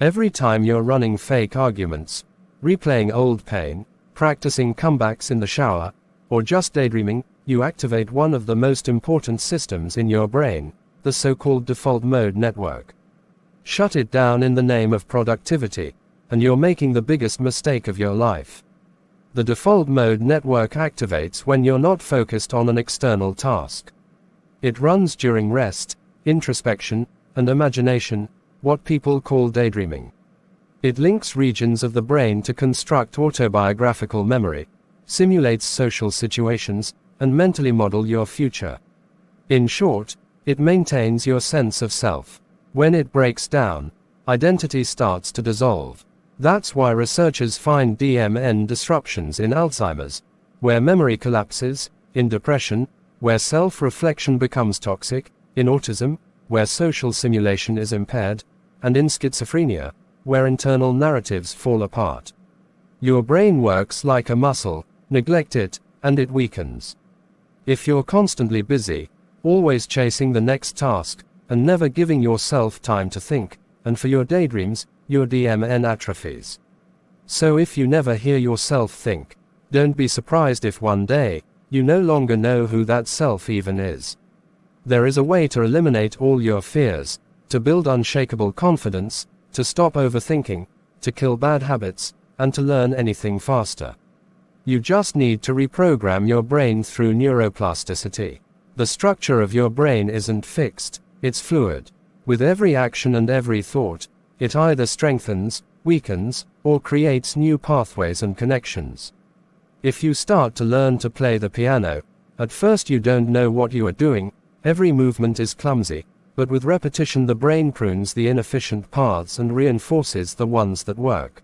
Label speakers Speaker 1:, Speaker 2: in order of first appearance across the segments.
Speaker 1: Every time you're running fake arguments, replaying old pain, practicing comebacks in the shower, or just daydreaming, you activate one of the most important systems in your brain, the so-called default mode network. Shut it down in the name of productivity, and you're making the biggest mistake of your life. The default mode network activates when you're not focused on an external task. It runs during rest, introspection, and imagination, what people call daydreaming. It links regions of the brain to construct autobiographical memory, simulates social situations, and mentally model your future. In short, it maintains your sense of self. When it breaks down, identity starts to dissolve. That's why researchers find DMN disruptions in Alzheimer's, where memory collapses, in depression, where self-reflection becomes toxic, in autism, where social simulation is impaired, and in schizophrenia, where internal narratives fall apart. Your brain works like a muscle. Neglect it, and it weakens. If you're constantly busy, always chasing the next task, and never giving yourself time to think, and for your daydreams, your DMN atrophies. So if you never hear yourself think, don't be surprised if one day, you no longer know who that self even is. There is a way to eliminate all your fears, to build unshakable confidence, to stop overthinking, to kill bad habits, and to learn anything faster. You just need to reprogram your brain through neuroplasticity. The structure of your brain isn't fixed, it's fluid. With every action and every thought, it either strengthens, weakens, or creates new pathways and connections. If you start to learn to play the piano, at first you don't know what you are doing, every movement is clumsy, but with repetition the brain prunes the inefficient paths and reinforces the ones that work.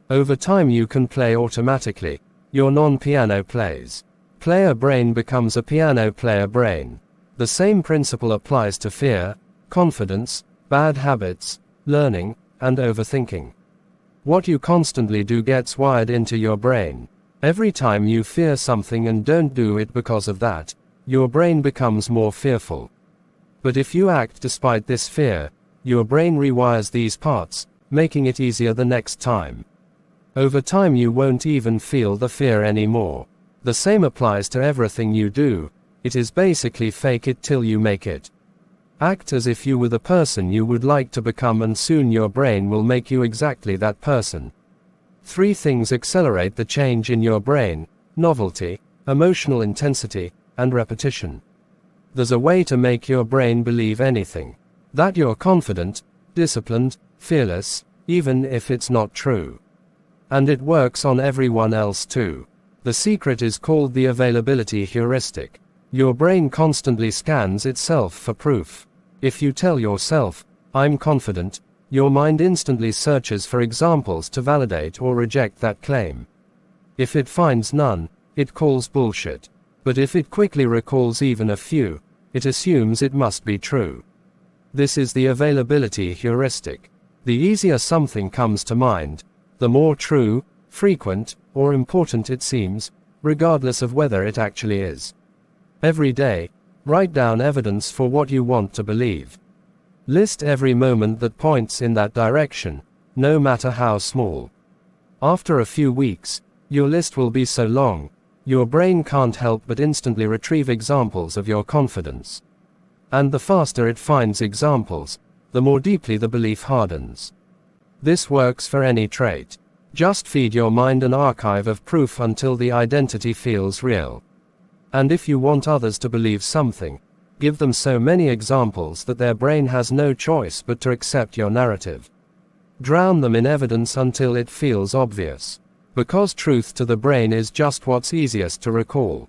Speaker 1: Over time you can play automatically. Your non-piano plays. Player brain becomes a piano player brain. The same principle applies to fear, confidence, bad habits, learning, and overthinking. What you constantly do gets wired into your brain. Every time you fear something and don't do it because of that, your brain becomes more fearful. But if you act despite this fear, your brain rewires these parts, making it easier the next time. Over time you won't even feel the fear anymore. The same applies to everything you do. It is basically fake it till you make it. Act as if you were the person you would like to become, and soon your brain will make you exactly that person. 3 things accelerate the change in your brain: novelty, emotional intensity, and repetition. There's a way to make your brain believe anything. That you're confident, disciplined, fearless, even if it's not true. And it works on everyone else too. The secret is called the availability heuristic. Your brain constantly scans itself for proof. If you tell yourself, "I'm confident," your mind instantly searches for examples to validate or reject that claim. If it finds none, it calls bullshit. But if it quickly recalls even a few, it assumes it must be true. This is the availability heuristic. The easier something comes to mind, the more true, frequent, or important it seems, regardless of whether it actually is. Every day, write down evidence for what you want to believe. List every moment that points in that direction, no matter how small. After a few weeks, your list will be so long, your brain can't help but instantly retrieve examples of your confidence. And the faster it finds examples, the more deeply the belief hardens. This works for any trait. Just feed your mind an archive of proof until the identity feels real. And if you want others to believe something, give them so many examples that their brain has no choice but to accept your narrative. Drown them in evidence until it feels obvious. Because truth to the brain is just what's easiest to recall.